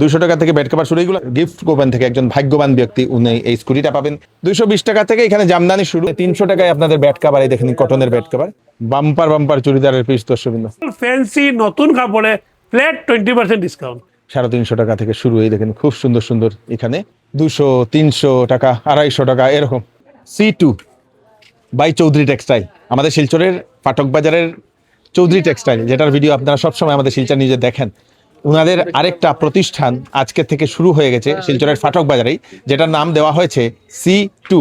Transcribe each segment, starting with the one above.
200 টাকা থেকে bed cover শুরু, এগুলো গিফট কুপন থেকে একজন ভাগ্যবান ব্যক্তি উনি এই স্কুটিটা পাবেন। 220 টাকা থেকে এখানে জামদানি শুরু, 300 টাকায় আপনাদের বেড কভার, এই দেখেন কটনের বেড কভার, বাম্পার বাম্পার চুড়িদারের পিস। দর্শকবৃন্দ, ফ্যান্সি নতুন কাপড়ে ফ্ল্যাট 20% ডিসকাউন্ট, 350 টাকা থেকে শুরু। এই দেখেন খুব সুন্দর সুন্দর, এখানে 200, 300 টাকা, 250 টাকা এরকম। C2 বাই চৌধুরী টেক্সটাইল, আমাদের শিলচরের ফাটক বাজারের চৌধুরী টেক্সটাইল, যেটার ভিডিও আপনারা সবসময় আমাদের শিলচর নিউজে দেখেন। উনাদের আরেকটা প্রতিষ্ঠান আজকে থেকে শুরু হয়ে গেছে শিলচরের ফাটক বাজারেই, যেটার নাম দেওয়া হয়েছে C2।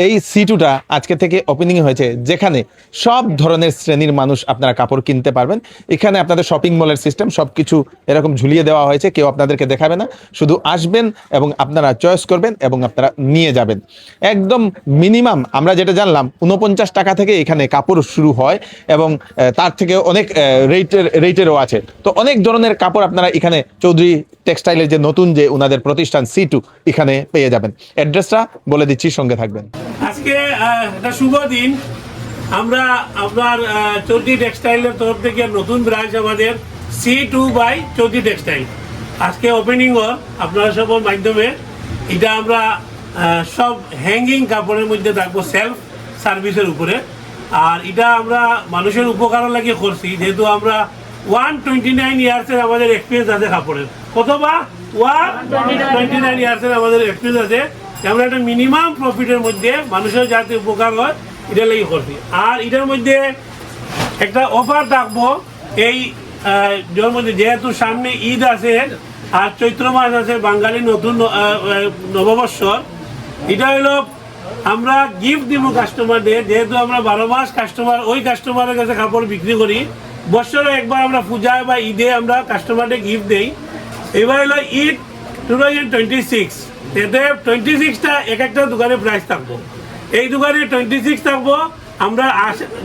এই C2টা আজকে থেকে ওপেনিং হয়েছে, যেখানে সব ধরনের শ্রেণীর মানুষ আপনারা কাপড় কিনতে পারবেন। এখানে আপনাদের শপিং মলের সিস্টেম, সব কিছু এরকম ঝুলিয়ে দেওয়া হয়েছে, কেউ আপনাদেরকে দেখাবে না, শুধু আসবেন এবং আপনারা চয়েস করবেন এবং আপনারা নিয়ে যাবেন। একদম মিনিমাম আমরা যেটা জানলাম 49 টাকা থেকে এখানে কাপড় শুরু হয় এবং তার থেকে অনেক রেটেরও আছে। তো অনেক ধরনের কাপড় আপনারা এখানে চৌধুরী টেক্সটাইলের যে নতুন যে ওনাদের প্রতিষ্ঠান C2, এখানে পেয়ে যাবেন। অ্যাড্রেসটা বলে দিচ্ছি, সঙ্গে থাকবেন। আজকে একটা শুভ দিন। আমরা আপনার চৌধুরী টেক্সটাইলের তরফ থেকে নতুন ব্রাঞ্চ আমাদের C2 বাই চৌধুরী টেক্সটাইল আজকে ওপেনিং হল আপনারা সবার মাধ্যমে। এটা আমরা সব হ্যাঙ্গিং কাপড়ের মধ্যে থাকবো, সেলফ সার্ভিসের উপরে। আর এটা আমরা মানুষের উপকার লাগিয়ে করছি, যেহেতু আমরা 129 ইয়ার্সের আমাদের এক্সপিরিয়েন্স আছে কাপড়ের। কতবা 129 ইয়ার্সের আমাদের এক্সপিরিয়েন্স আছে। আমরা একটা মিনিমাম প্রফিটের মধ্যে মানুষের যাতে উপকার হয় এটা লেগে করছি। আর এটার মধ্যে একটা অফার থাকবো, এই মধ্যে যেহেতু সামনে ঈদ আছে আর চৈত্র মাস আছে, বাঙালি নতুন নববর্ষর। এটা হলো আমরা গিফট দিব কাস্টমারদের, যেহেতু আমরা 12 মাস কাস্টমার ওই কাস্টমারের কাছে কাপড় বিক্রি করি। বছরে একবার আমরা পূজায় বা ঈদে আমরা কাস্টমারদের গিফট দেই। এবার হলো ঈদ 2026, এতে 26টা এক একটা দোকানে প্রাইস থাকবো। এই দোকানে 26 থাকবো, আমরা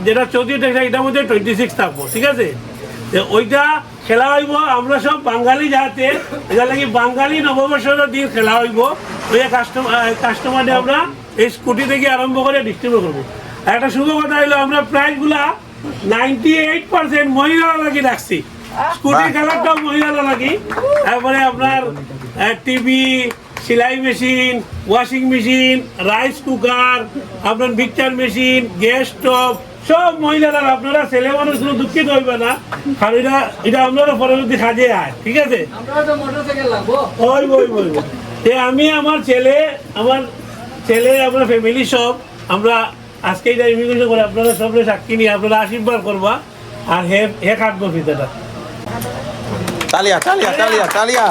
যেটা 34 টাকা এটার মধ্যে 26 থাকবো, ঠিক আছে? ওইটা খেলা হইব আমরা সব বাঙালি, যাতে এটা লাগে বাঙালি নববর্ষের দিন খেলা হইব। ওই কাস্টমারে আমরা এই স্কুটি থেকে আরম্ভ করে ডিস্ট্রিবিউট করবো। আর একটা শুভ কথা হইলো আমরা প্রাইসগুলা 98% মহিলারা লাগি রাখছি। স্কুটির কালারটাও মহিলারা লাগি। তারপরে আপনার টিভি, সেলাই machine, washing machine, rice cooker, আপনার মিক্সচার মেশিন, গ্যাস স্টোভ, সব মহিলারা। আপনারা ছেলে মানুষ কোনো দুঃখিত হইবে না, কারণ এটা আপনারা পরবর্তী কাজে আয়, ঠিক আছে? আমি আমার ছেলে আপনার ফ্যামিলি সব আমরা আজকে এটা ইমিগ্রেশন করে আপনারা সবরে সাক্ষী নিয়ে আপনারা আশীর্বাদ করবা। আর হে কাটবো ফিতাটা। তালিয়া তালিয়া তালিয়া তালিয়া।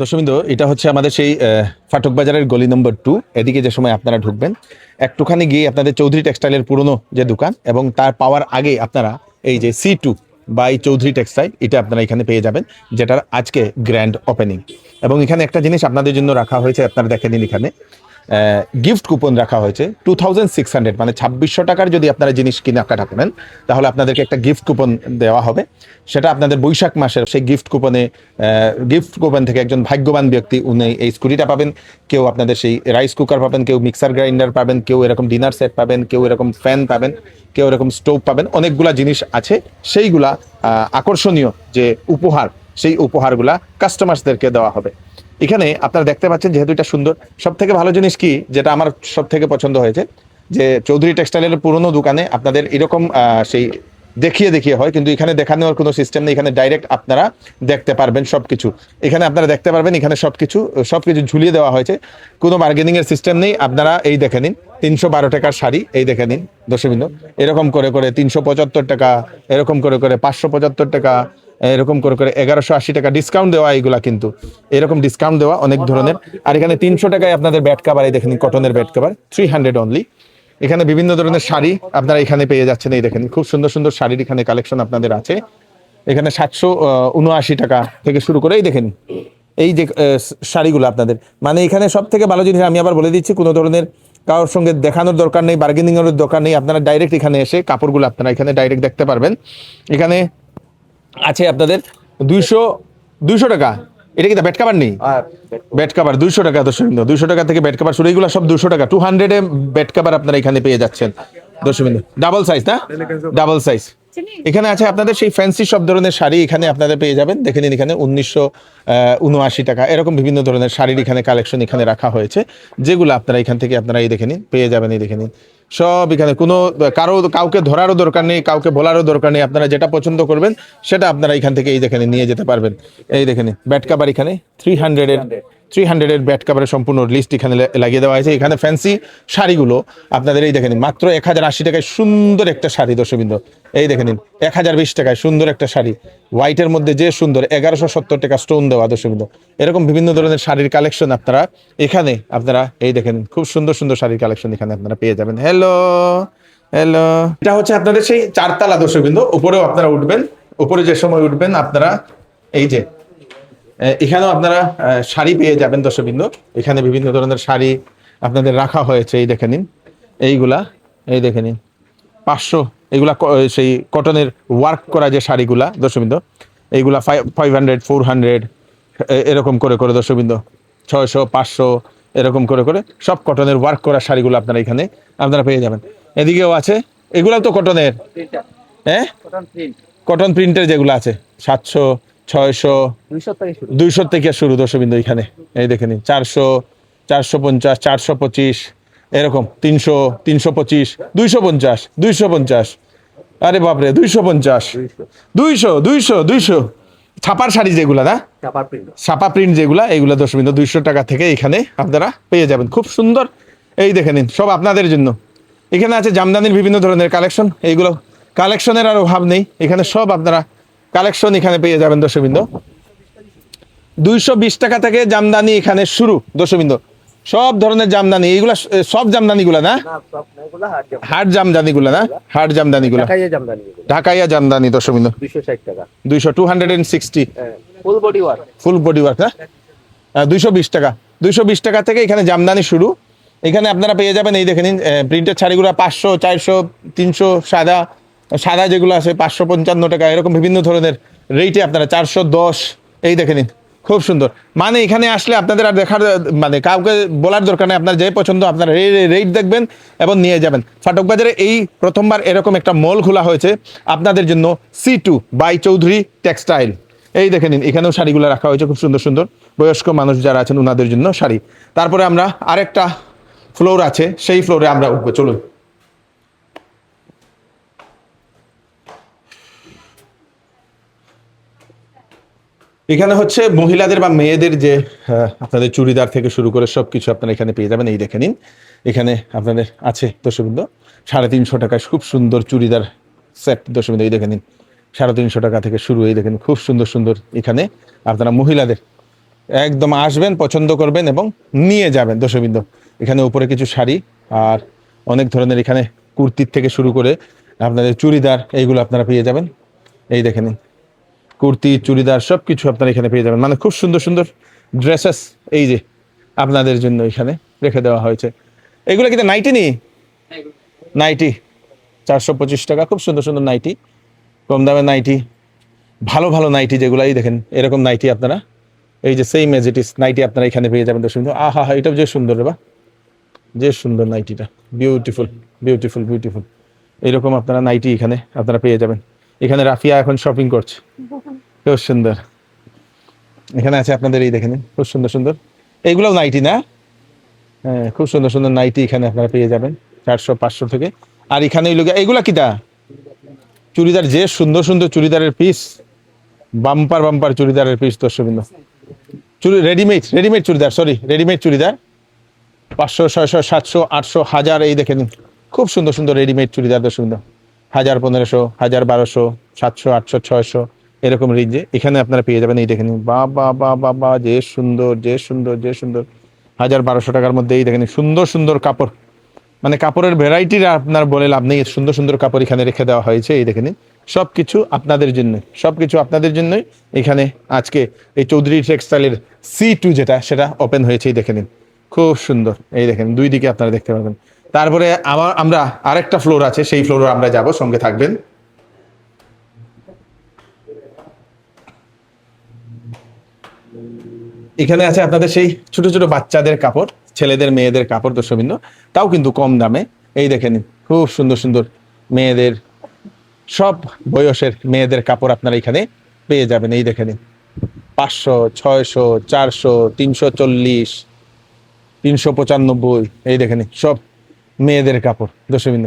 দর্শকবৃন্দ, এটা হচ্ছে আমাদের সেই ফাটক বাজারের গলি নম্বর 2। এদিকে যে সময় আপনারা ঢুকবেন, একটুখানি গিয়ে আপনাদের চৌধুরী টেক্সটাইলের পুরনো যে দোকান, এবং তার পাওয়ার আগে আপনারা এই যে C2 বাই চৌধুরী টেক্সটাইল, এটা আপনারা এখানে পেয়ে যাবেন, যেটার আজকে গ্র্যান্ড ওপেনিং। এবং এখানে একটা জিনিস আপনাদের জন্য রাখা হয়েছে, আপনারা দেখে নিন, এখানে গিফট কুপন রাখা হয়েছে 2600, মানে 2600 টাকার যদি আপনারা জিনিস কেনাকাটা করেন, তাহলে আপনাদেরকে একটা গিফট কুপন দেওয়া হবে। সেটা আপনাদের বৈশাখ মাসের সেই গিফট কুপন থেকে একজন ভাগ্যবান ব্যক্তি উনি এই স্কুটিটা পাবেন। কেউ আপনাদের সেই রাইস কুকার পাবেন, কেউ মিক্সার গ্রাইন্ডার পাবেন, কেউ এরকম ডিনার সেট পাবেন, কেউ এরকম ফ্যান পাবেন, কেউ এরকম স্টোভ পাবেন। অনেকগুলা জিনিস আছে, সেইগুলা আকর্ষণীয় যে উপহার, সেই উপহারগুলা কাস্টমারদেরকে দেওয়া হবে। এখানে আপনারা দেখতে পাচ্ছেন, যেহেতু এটা সুন্দর, সব থেকে ভালো জিনিস কি, যেটা আমার সব থেকে পছন্দ হয়েছে, যে চৌধুরী টেক্সটাইলের পুরনো দোকানে আপনাদের এরকম সেই দেখিয়ে হয়, কিন্তু এখানে দেখানোর কোনো সিস্টেম নেই। এখানে ডাইরেক্ট আপনারা দেখতে পারবেন সবকিছু। এখানে আপনারা দেখতে পারবেন, এখানে সবকিছু ঝুলিয়ে দেওয়া হয়েছে, কোনো বার্গেনিং এর সিস্টেম নেই। আপনারা এই দেখে নিন, 312 টাকার শাড়ি, এই দেখে নিন দর্শকবৃন্দ, এরকম করে 375 টাকা, এরকম করে 575 টাকা, এরকম করে 1180 টাকা ডিসকাউন্ট দেওয়া। এইগুলা কিন্তু এরকম ডিসকাউন্ট দেওয়া অনেক ধরনের। আর এখানে 300 টাকায় আপনাদের বেড কাভার, এই দেখেন কটনের বেড কাভার, 300 অনলি। এখানে বিভিন্ন ধরনের শাড়ি আপনারা এখানে পেয়ে যাচ্ছেন। এই দেখেন খুব সুন্দর সুন্দর শাড়ির এখানে কালেকশন আপনাদের আছে। এখানে 779 টাকা থেকে শুরু করে, এই দেখেন এই যে শাড়িগুলো আপনাদের, মানে এখানে সব থেকে ভালো জিনিস আমি আবার বলে দিচ্ছি, কোনো ধরনের কারোর সঙ্গে দেখানোর দরকার নেই, বার্গেনিং এর দরকার নেই, আপনারা ডাইরেক্ট এখানে এসে কাপড়গুলো আপনারা এখানে ডাইরেক্ট দেখতে পারবেন। এখানে আছে আপনাদের 200 টাকা, এটা কি বেড কাভার নেই, বেড কাভার 200 টাকা, 200 টাকা থেকে বেড কাভার শুরু, এগুলো সব 200 টাকা, 200 বেড কাভার আপনারা এখানে পেয়ে যাচ্ছেন দর্শকবৃন্দ, ডাবল সাইজ না, ডাবল সাইজ। এখানে আছে আপনাদের সেই ফ্যান্সি সব ধরনের শাড়ি এখানে আপনাদের পেয়ে যাবেন, দেখে নিন এখানে 1979 টাকা এরকম বিভিন্ন ধরনের শাড়ির এখানে কালেকশন এখানে রাখা হয়েছে, যেগুলো আপনারা এখান থেকে আপনারা এই দেখে নিন পেয়ে যাবেন, এই দেখে নিন সব এখানে, কোনো কাউকে ধরারও দরকার নেই, কাউকে বলারও দরকার নেই, আপনারা যেটা পছন্দ করবেন সেটা আপনারা এখান থেকে এই দেখে নিয়ে যেতে পারবেন। এই দেখে নিন ব্যাট কাভার এখানে 300 এর ব্যাট কাভারের সম্পূর্ণ লিস্ট এখানে লাগিয়ে দেওয়া হয়েছে। এখানে ফ্যান্সি শাড়িগুলো আপনাদের এই দেখে নিন মাত্র 1080 টাকায় সুন্দর একটা শাড়ি দর্শকবৃন্দ, এই দেখে নিন 1020 টাকায় সুন্দর একটা শাড়ি, হোয়াইটের মধ্যে যে সুন্দর, 1170 টাকা স্টোন দেওয়া দর্শকবৃন্দ। এরকম বিভিন্ন ধরনের শাড়ির কালেকশন আপনারা এখানে আপনারা এই দেখেন, খুব সুন্দর সুন্দর শাড়ির কালেকশন এখানে আপনারা পেয়ে যাবেন। হ্যালো, এটা হচ্ছে আপনাদের সেই 4 তলা দর্শকবৃন্দ, উপরেও আপনারা উঠবেন, উপরে যে সময় উঠবেন আপনারা এই যে এখানেও আপনারা শাড়ি পেয়ে যাবেন দর্শকবৃন্দ, এখানে বিভিন্ন ধরনের শাড়ি আপনাদের রাখা হয়েছে, এই দেখে নিন এইগুলা, এই দেখে নিন 500, এগুলা সেই কটনের ওয়ার্ক করা যে শাড়িগুলা দর্শকবৃন্দ, এইগুলা 500 400 এরকম করে করে দর্শকবৃন্দ, 600 500 এরকম করে করে সব কটনের ওয়ার্ক করা শাড়িগুলো আপনারা এখানে আপনারা পেয়ে যাবেন। এদিকেও আছে, এগুলাও তো কটনের, হ্যাঁ কটন প্রিন্টের যেগুলো আছে 700 600 200 থেকে শুরু দর্শকবৃন্দ, এখানে এই দেখে নিন 400 450 425 এরকম 300 325 250 250, আরে বাপরে 250 200 200 200 ছাপার শাড়ি যেগুলা না, ছাপা প্রিন্ট যেগুলা, এইগুলা দর্শকবৃন্দ 200 টাকা থেকে এখানে আপনারা পেয়ে যাবেন, খুব সুন্দর। এই দেখে নিন সব আপনাদের জন্য। এখানে আছে জামদানির বিভিন্ন ধরনের কালেকশন, এইগুলো কালেকশনের আর অভাব নেই, এখানে সব আপনারা কালেকশন এখানে পেয়ে যাবেন দর্শকবৃন্দ। 220 টাকা থেকে জামদানি এখানে শুরু দর্শকবৃন্দ, সব ধরনের জামদানি, এইগুলা সব জামদানিগুলা না, হাট জামদানিগুলা না, হাট জামদানিগুলা, ঢাকাইয়া জামদানি দর্শকবৃন্দ 260 টাকা, 260 ফুল বডি ওয়ার্ক না, 220 টাকা, 220 টাকা থেকে এখানে জামদানি শুরু। এখানে আপনারা পেয়ে যাবেন এই দেখে নিন প্রিন্টের শাড়িগুলো 500 400 300, সাদা যেগুলো আছে 555 টাকা, এরকম বিভিন্ন ধরনের রেটে আপনারা 410, এই দেখে নিন খুব সুন্দর। মানে এখানে আসলে আপনাদের আর দেখার মানে কাউকে বলার দরকার নেই, আপনার যে পছন্দ আপনারা রেট দেখবেন এবং নিয়ে যাবেন। ফাটক বাজারে এই প্রথমবার এরকম একটা মল খোলা হয়েছে আপনাদের জন্য, C2 বাই চৌধুরী টেক্সটাইল। এই দেখে নিন এখানেও শাড়িগুলো রাখা হয়েছে খুব সুন্দর সুন্দর, বয়স্ক মানুষ যারা আছেন ওনাদের জন্য শাড়ি। তারপরে আমরা আরেকটা ফ্লোর আছে, সেই ফ্লোরে আমরা উঠবো, চলুন। এখানে হচ্ছে মহিলাদের বা মেয়েদের যে আপনাদের চুড়িদার থেকে শুরু করে সবকিছু আপনারা এখানে পেয়ে যাবেন। এই দেখে নিন এখানে আপনাদের আছে দর্শকবৃন্দ 350 টাকায় খুব সুন্দর চুড়িদার সেট দর্শকবৃন্দ, এই দেখে নিন 350 টাকা থেকে শুরু, এই দেখেন খুব সুন্দর সুন্দর এখানে আপনারা মহিলাদের একদম আসবেন, পছন্দ করবেন এবং নিয়ে যাবেন দর্শকবৃন্দ। এখানে উপরে কিছু শাড়ি আর অনেক ধরনের এখানে কুর্তির থেকে শুরু করে আপনাদের চুড়িদার এইগুলো আপনারা পেয়ে যাবেন। এই দেখে নিন কুর্তি চুড়িদার সব কিছু আপনারা এখানে পেয়ে যাবেন, মানে খুব সুন্দর সুন্দর ড্রেসেস এই যে আপনাদের জন্য এখানে রেখে দেওয়া হয়েছে। এইগুলো কিন্তু নাইটি নেই, নাইটি 425 টাকা, খুব সুন্দর সুন্দর নাইটি, কম দামে নাইটি, ভালো ভালো নাইটি যেগুলো, এই দেখেন এরকম নাইটি আপনারা এই যে same as it is ninety আপনারা এখানে পেয়ে যাবেন দর্শক। আহা হা, এটা যে সুন্দর রে বা, যে সুন্দর নাইটিটা, বিউটিফুল বিউটিফুল বিউটিফুল, এইরকম আপনারা নাইটি এখানে আপনারা পেয়ে যাবেন। এখানে রাফিয়া এখন শপিং করছে, খুব সুন্দর। এখানে আছে আপনাদের এই দেখেন খুব সুন্দর সুন্দর, এইগুলোও নাইটি না, হ্যাঁ খুব সুন্দর সুন্দর নাইটি এখানে আপনারা পেয়ে যাবেন 400 500 থেকে। আর এখানে এইগুলা কিটা চুড়িদার, যে সুন্দর সুন্দর চুড়িদারের পিস, বাম্পার বাম্পার চুড়িদারের পিস দর্শকবৃন্দ, readymade churidar, sorry readymade churidar 500 600 700 800 1000, এই দেখেন খুব সুন্দর সুন্দর রেডিমেড চুড়িদার দর্শকবৃন্দ, 1000 1500 1000 1200 700 800 600 এরকম রেঞ্জে এখানে আপনারা পেয়ে যাবেন। এই দেখেন বা বা বা বা, যে সুন্দর যে সুন্দর যে সুন্দর, 1000 1200 টাকার মধ্যে এই দেখেন সুন্দর সুন্দর কাপড়, মানে কাপড়ের ভ্যারাইটির আপনার বলে লাভ নেই, সুন্দর সুন্দর কাপড় এখানে রেখে দেওয়া হয়েছে। এই দেখেন সবকিছু আপনাদের জন্য, সবকিছু আপনাদের জন্যই। এখানে আজকে এই চৌধুরী টেক্সটাইলের C2 যেটা, সেটা ওপেন হয়েছে, দেখে নিন, খুব সুন্দর। এই দেখেন, দুই দিকে আপনারা দেখতে পাবেন। তারপরে আমরা আরেকটা ফ্লোর আছে, সেই ফ্লোরে আমরা যাব, সঙ্গে থাকবেন। এখানে আছে আপনাদের সেই ছোট ছোট বাচ্চাদের কাপড়, ছেলেদের মেয়েদের কাপড়, দর্শকবৃন্দ, তাও কিন্তু কম দামে। এই দেখে নিন, খুব সুন্দর সুন্দর মেয়েদের, সব বয়সের মেয়েদের কাপড় আপনারা এখানে পেয়ে যাবেন। এই দেখে নিন, 500, 600, 400, 340, 395, এই দেখে নিন, সব মেয়েদের কাপড়, দর্শকবৃন্দ,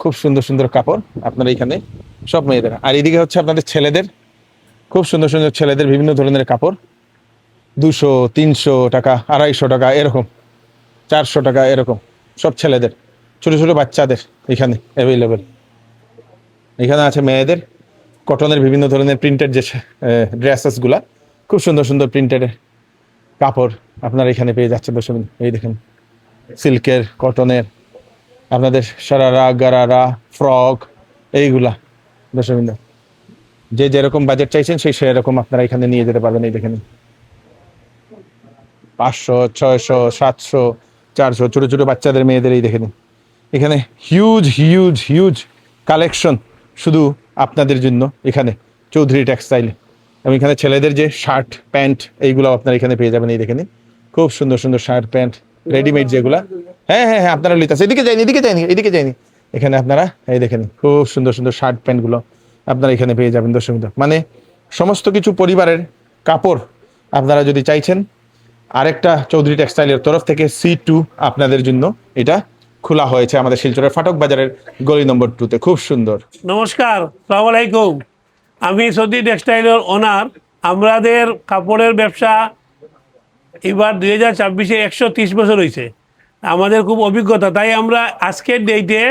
খুব সুন্দর সুন্দর কাপড় আপনারা এখানে, সব মেয়েদের। আর এদিকে হচ্ছে আপনাদের ছেলেদের, খুব সুন্দর সুন্দর ছেলেদের বিভিন্ন ধরনের কাপড়, 200, 300 টাকা, 250 টাকা, এরকম 400 টাকা, এরকম সব ছেলেদের, ছোট ছোট বাচ্চাদের এখানে অ্যাভেলেবেল। এখানে আছে মেয়েদের কটনের বিভিন্ন ধরনের প্রিন্টেড যে ড্রেসেসগুলা, খুব সুন্দর সুন্দর প্রিন্টেড কাপড় আপনারা এখানে পেয়ে যাচ্ছেন। দর্শক, এই দেখেন, সিল্কের, কটনের, আপনাদের সারারা, গারারা, ফ্রক, এইগুলা। দর্শক, যে যেরকম বাজেট চাইছেন সেই সেরকম আপনারা এখানে নিয়ে যেতে পারবেন। এই দেখেন, 500, 600, 700, 400, ছোট ছোট বাচ্চাদের, মেয়েদের। এই দেখেন, এখানে হিউজ হিউজ হিউজ কালেকশন শুধু আপনাদের জন্য এখানে চৌধুরী টেক্সটাইল। এবং এখানে ছেলেদের যে শার্ট প্যান্ট, এইগুলো আপনারা এখানে পেয়ে যাবেন। এই দেখেন, খুব সুন্দর সুন্দর শার্ট প্যান্ট রেডিমেড যেগুলা। হ্যাঁ হ্যাঁ হ্যাঁ, আপনারা লিতে আছে, এদিকে যায়নি, এদিকে যায়নি। এখানে আপনারা এই দেখেন, খুব সুন্দর সুন্দর শার্ট প্যান্টগুলো আপনারা এখানে পেয়ে যাবেন। দর্শক, মানে সমস্ত কিছু পরিবারের কাপড় আপনারা যদি চাইছেন, আরেকটা চৌধুরী টেক্সটাইলের তরফ থেকে C2 আপনাদের জন্য এটা খোলা হয়েছে আমাদের শিলচরের ফাটক বাজারের গলি নম্বর 2-তে। খুব সুন্দর। নমস্কার, সালাম আলাইকুম। আমি চৌধুরী টেক্সটাইলের ওনার। আমাদের কাপড়ের ব্যবসা এবার 2024-এ 130 বছর হয়েছে। আমাদের খুব অভিজ্ঞতা, তাই আমরা আজকের ডেটে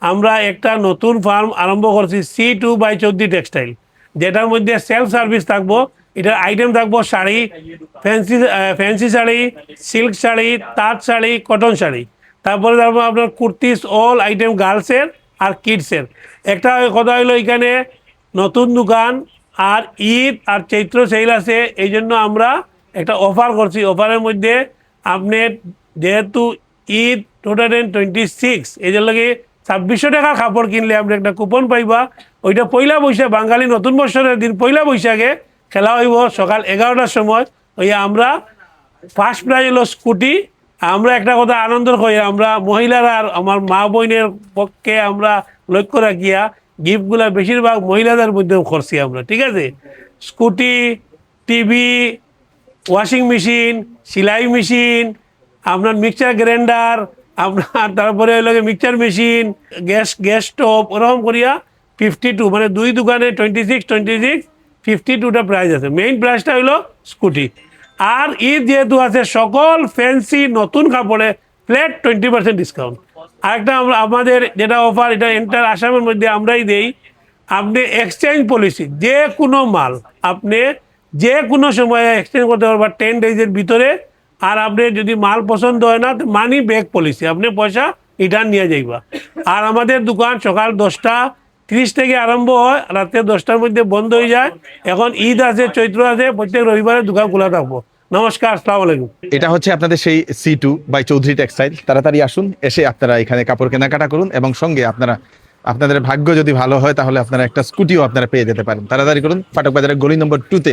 আমরা একটা নতুন ফার্ম আরম্ভ করছি, C2 বাই চৌধুরী টেক্সটাইল, যেটার মধ্যে সেলফ সার্ভিস থাকবো। এটার আইটেম থাকবো শাড়ি, ফ্যান্সি শাড়ি, সিল্ক শাড়ি, তাঁত শাড়ি, কটন শাড়ি। তারপরে থাকবো আপনার কুর্তিস, অল আইটেম গার্লসের আর কিডসের। একটা কথা হলো, এখানে নতুন দোকান আর ঈদ আর চৈত্র সেল আছে, এই জন্য আমরা একটা অফার করছি। অফারের মধ্যে আপনি যেহেতু ঈদ 2026, এই জন্য 2600 টাকার কাপড় কিনলে আপনি একটা কুপন পাইবা। ওইটা পয়লা বৈশাখ, বাঙালি নতুন বছরের দিন পয়লা বৈশাখে খেলা হইব সকাল 11টার সময়। ওই আমরা ফার্স্ট প্রাইজ হলো স্কুটি। আমরা একটা কথা আনন্দের হয়ে, আমরা মহিলারা আর আমার মা বোনের পক্ষে আমরা লক্ষ্য রাখিয়া গিফটগুলা বেশিরভাগ মহিলাদের মধ্যেও করছি আমরা, ঠিক আছে। স্কুটি, টিভি, ওয়াশিং মেশিন, সেলাই মেশিন, আপনার মিক্সচার গ্রাইন্ডার, আপনার তারপরে হইল মিক্সচার মেশিন, গ্যাস স্টোভ, ওরকম করিয়া 52, মানে দুই দোকানে 26, 52টা প্রাইস আছে। মেইন প্রাইসটা হইলো স্কুটি। আর ঈদ যেহেতু আছে, সকল ফ্যান্সি নতুন কাপড়ে ফ্ল্যাট 20% ডিসকাউন্ট। আরেকটা আমরা আমাদের যেটা অফার, এটা এন্টার আসামের মধ্যে আমরাই দেই। আপনি এক্সচেঞ্জ পলিসি, যে কোনো মাল আপনি যে কোনো সময় এক্সচেঞ্জ করতে পারবেন 10 ডেজের ভিতরে। আর আপনি যদি মাল পছন্দ হয় না, মানি ব্যাক পলিসি, আপনি পয়সা রিটার্ন নিয়ে যাইবা। আর আমাদের দোকান সকাল 10:30 থেকে আরম্ভ হয়, রাতে 10টার মধ্যে বন্ধ হয়ে যায়। এখন ঈদ আছে, চৈত্র আছে, প্রত্যেক রবিবারে দোকান খোলা থাকবো। নমস্কার, আসসালামু আলাইকুম। এটা হচ্ছে আপনাদের সেই C2 বাই চৌধুরী টেক্সটাইল। তাড়াতাড়ি আসুন, এসে আপনারা এখানে কাপড় কেনাকাটা করুন, এবং সঙ্গে আপনাদের ভাগ্য যদি ভালো হয় তাহলে আপনারা একটা স্কুটিও আপনারা পেয়ে যেতে পারেন। তাড়াতাড়ি করুন, ফাটক বাজারের গলি নম্বর 2-তে।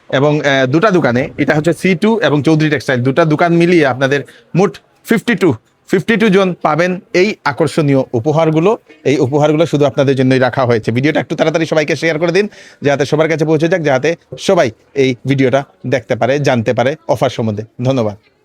এবং দুটা দোকানে, এটা হচ্ছে C2 এবং চৌধুরী টেক্সটাইল, দুটা দোকান মিলিয়ে আপনাদের মোট 52 জন পাবেন এই আকর্ষণীয় উপহারগুলো। এই উপহারগুলো শুধু আপনাদের জন্যই রাখা হয়েছে। ভিডিওটা একটু তাড়াতাড়ি সবাইকে শেয়ার করে দিন, যাতে সবার কাছে পৌঁছে যাক, যাতে সবাই এই ভিডিওটা দেখতে পারে, জানতে পারে অফার সম্বন্ধে। ধন্যবাদ।